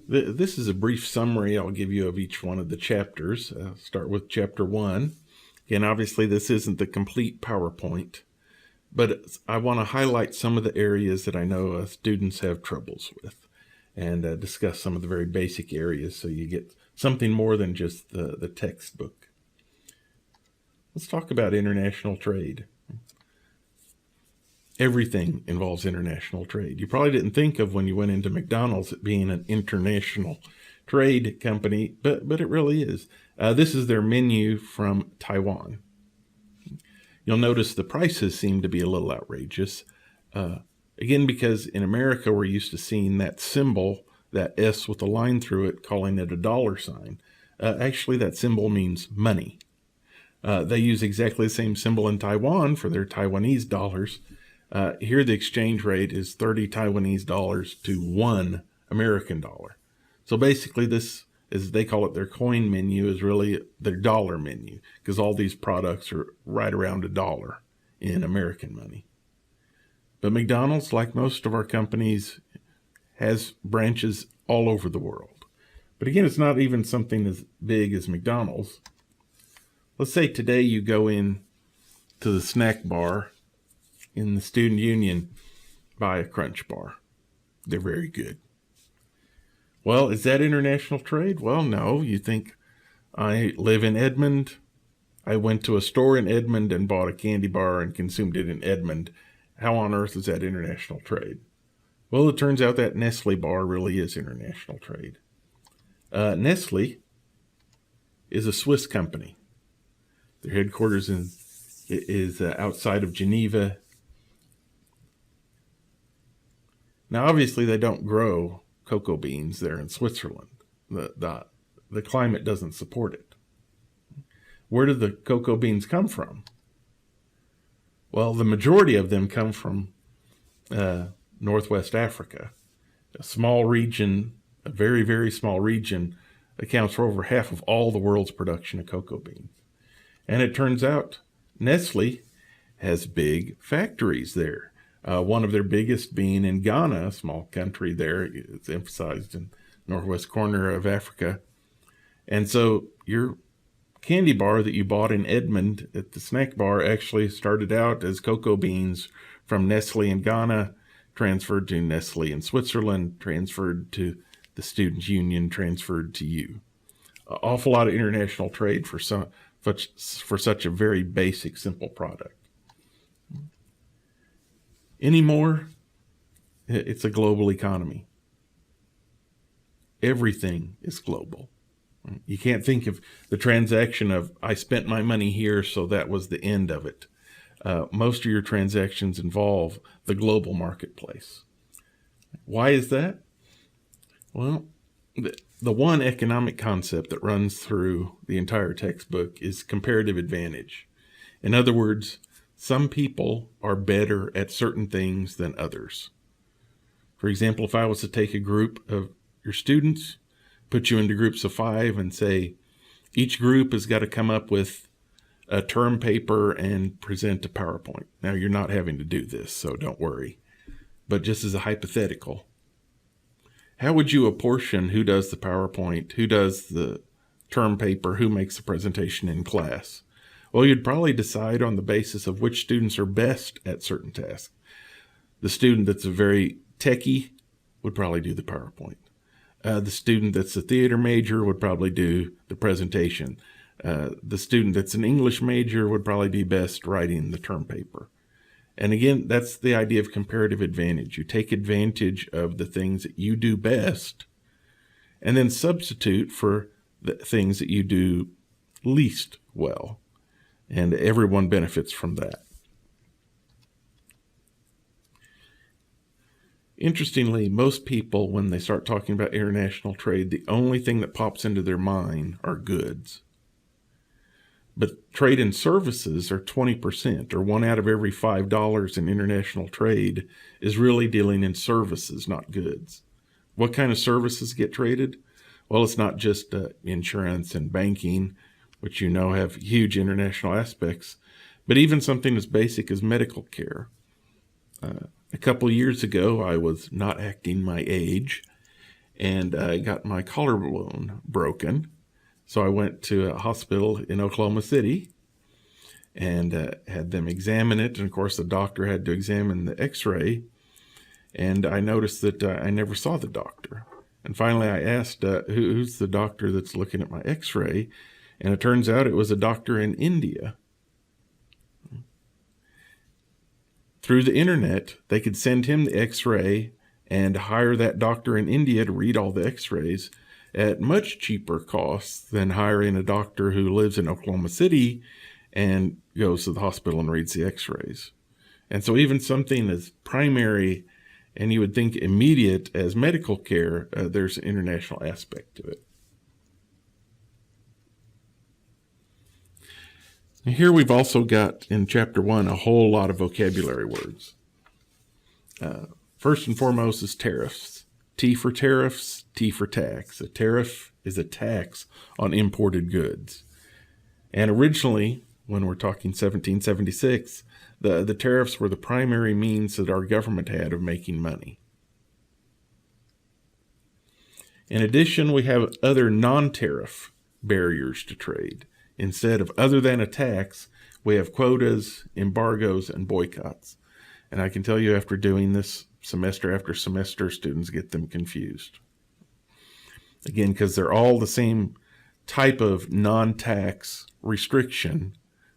This is a brief summary I'll give you of each one of the chapters. Start with chapter 1. Again, obviously this isn't the complete PowerPoint, but I want to highlight some of the areas that I know students have troubles with and discuss some of the very basic areas so you get something more than just the textbook. Let's talk about international trade. Everything involves international trade. You probably didn't think of when you went into McDonald's it being an international trade company, but it really is. This is their menu from Taiwan. You'll notice the prices seem to be a little outrageous. Again, because in America we're used to seeing that symbol, that S with a line through it, calling it a dollar sign. Actually, that symbol means money. They use exactly the same symbol in Taiwan for their Taiwanese dollars. Here the exchange rate is 30 Taiwanese dollars to $1 American dollar. So basically this, as they call it, their coin menu is really their dollar menu because all these products are right around $1 in American money. But McDonald's, like most of our companies, has branches all over the world. But again, it's not even something as big as McDonald's. Let's say today you go in to the snack bar in the student union, buy a Crunch bar. They're very good. Well, is that international trade? Well, no. You think, I live in Edmond. I went to a store in Edmond and bought a candy bar and consumed it in Edmond. How on earth is that international trade? Well, it turns out that Nestle bar really is international trade. Nestle is a Swiss company. Their headquarters is outside of Geneva. Now, obviously, they don't grow cocoa beans there in Switzerland. The climate doesn't support it. Where do the cocoa beans come from? Well, the majority of them come from Northwest Africa. A small region, a very, very small region, accounts for over half of all the world's production of cocoa beans. And it turns out Nestle has big factories there. One of their biggest being in Ghana, a small country there. It's emphasized in northwest corner of Africa. And so your candy bar that you bought in Edmond at the snack bar actually started out as cocoa beans from Nestle in Ghana, transferred to Nestle in Switzerland, transferred to the Students' Union, transferred to you. An awful lot of international trade for such a very basic, simple product. Anymore, it's a global economy. Everything is global. You can't think of the transaction of, I spent my money here, so that was the end of it. Most of your transactions involve the global marketplace. Why is that? Well, the one economic concept that runs through the entire textbook is comparative advantage. In other words, some people are better at certain things than others. For example, if I was to take a group of your students, put you into groups of 5 and say, each group has got to come up with a term paper and present a PowerPoint. Now, you're not having to do this, so don't worry. But just as a hypothetical, how would you apportion who does the PowerPoint, who does the term paper, who makes the presentation in class? Well, you'd probably decide on the basis of which students are best at certain tasks. The student that's a very techie would probably do the PowerPoint. The student that's a theater major would probably do the presentation. The student that's an English major would probably be best writing the term paper. And again, that's the idea of comparative advantage. You take advantage of the things that you do best and then substitute for the things that you do least well. And everyone benefits from that. Interestingly, most people, when they start talking about international trade, the only thing that pops into their mind are goods. But trade and services are 20%, or 1 out of every $5 in international trade is really dealing in services, not goods. What kind of services get traded? Well, it's not just insurance and banking, which you know have huge international aspects, but even something as basic as medical care. A couple years ago, I was not acting my age, and I got my collarbone broken. So I went to a hospital in Oklahoma City and had them examine it. And of course, the doctor had to examine the x-ray. And I noticed that I never saw the doctor. And finally, I asked, who's the doctor that's looking at my x-ray? And it turns out it was a doctor in India. Through the internet, they could send him the x-ray and hire that doctor in India to read all the x-rays at much cheaper costs than hiring a doctor who lives in Oklahoma City and goes to the hospital and reads the x-rays. And so even something as primary and you would think immediate as medical care, there's an international aspect to it. And here we've also got in chapter 1 a whole lot of vocabulary words. First and foremost is tariffs. T for tariffs, T for tax. A tariff is a tax on imported goods. And originally, when we're talking 1776, the tariffs were the primary means that our government had of making money. In addition, we have other non-tariff barriers to trade. Instead of other than a tax, we have quotas, embargoes, and boycotts. And I can tell you after doing this semester after semester, students get them confused. Again, because they're all the same type of non-tax restriction,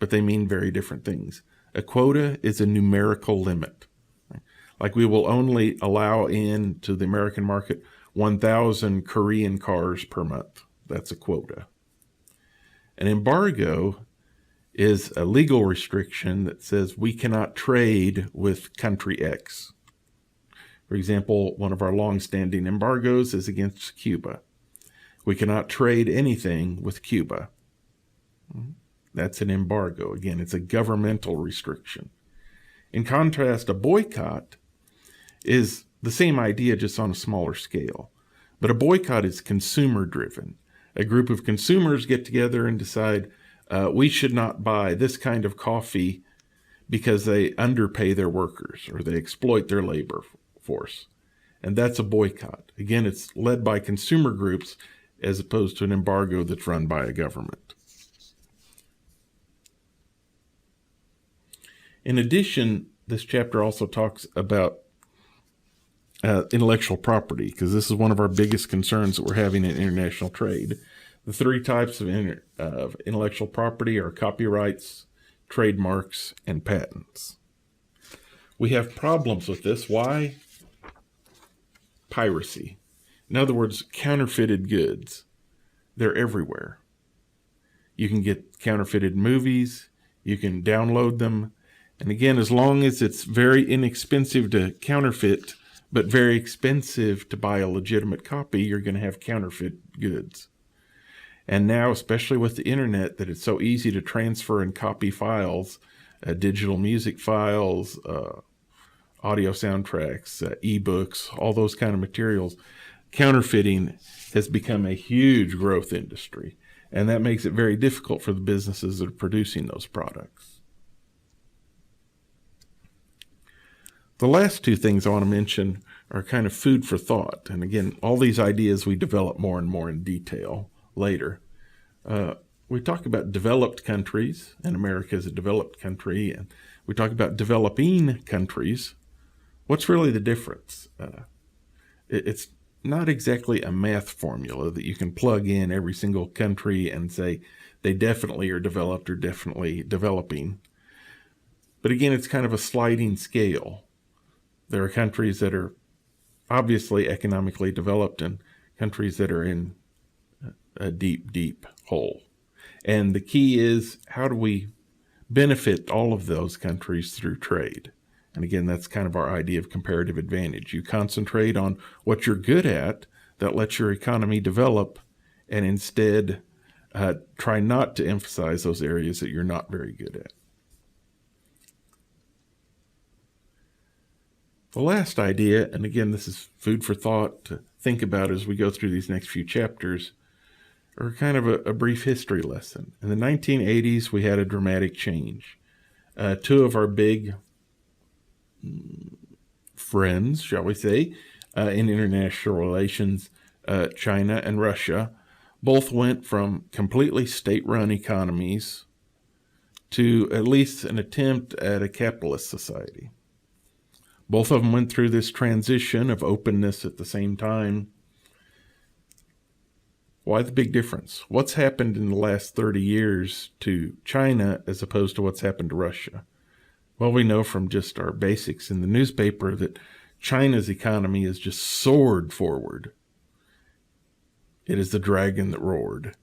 but they mean very different things. A quota is a numerical limit. Like we will only allow into the American market 1,000 Korean cars per month. That's a quota. An embargo is a legal restriction that says we cannot trade with country X. For example, one of our long-standing embargoes is against Cuba. We cannot trade anything with Cuba. That's an embargo. Again, it's a governmental restriction. In contrast, a boycott is the same idea, just on a smaller scale. But a boycott is consumer-driven. A group of consumers get together and decide, we should not buy this kind of coffee because they underpay their workers or they exploit their labor force. And that's a boycott. Again, it's led by consumer groups as opposed to an embargo that's run by a government. In addition, this chapter also talks about intellectual property, because this is one of our biggest concerns that we're having in international trade. The three types of intellectual property are copyrights, trademarks, and patents. We have problems with this. Why? Piracy. In other words, counterfeited goods. They're everywhere. You can get counterfeited movies. You can download them. And again, as long as it's very inexpensive to counterfeit, but very expensive to buy a legitimate copy, you're going to have counterfeit goods. And now, especially with the internet, that it's so easy to transfer and copy files, digital music files, audio soundtracks, ebooks, all those kind of materials, counterfeiting has become a huge growth industry. And that makes it very difficult for the businesses that are producing those products. The last two things I want to mention are kind of food for thought. And again, all these ideas we develop more and more in detail later. We talk about developed countries, and America is a developed country, and we talk about developing countries. What's really the difference? It's not exactly a math formula that you can plug in every single country and say they definitely are developed or definitely developing. But again, it's kind of a sliding scale. There are countries that are obviously economically developed and countries that are in a deep, deep hole. And the key is, how do we benefit all of those countries through trade? And again, that's kind of our idea of comparative advantage. You concentrate on what you're good at that lets your economy develop, and instead try not to emphasize those areas that you're not very good at. The last idea, and again, this is food for thought to think about as we go through these next few chapters, are kind of a brief history lesson. In the 1980s, we had a dramatic change. Two of our big friends, shall we say, in international relations China and Russia, both went from completely state-run economies to at least an attempt at a capitalist society. Both of them went through this transition of openness at the same time. Why the big difference? What's happened in the last 30 years to China as opposed to what's happened to Russia? Well, we know from just our basics in the newspaper that China's economy has just soared forward. It is the dragon that roared.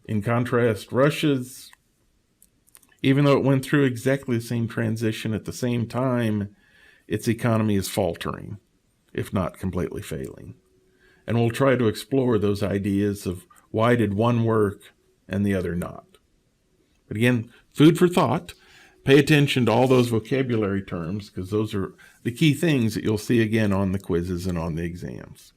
In contrast, Russia's, even though it went through exactly the same transition at the same time, its economy is faltering, if not completely failing. And we'll try to explore those ideas of why did one work and the other not. But again, food for thought. Pay attention to all those vocabulary terms because those are the key things that you'll see again on the quizzes and on the exams.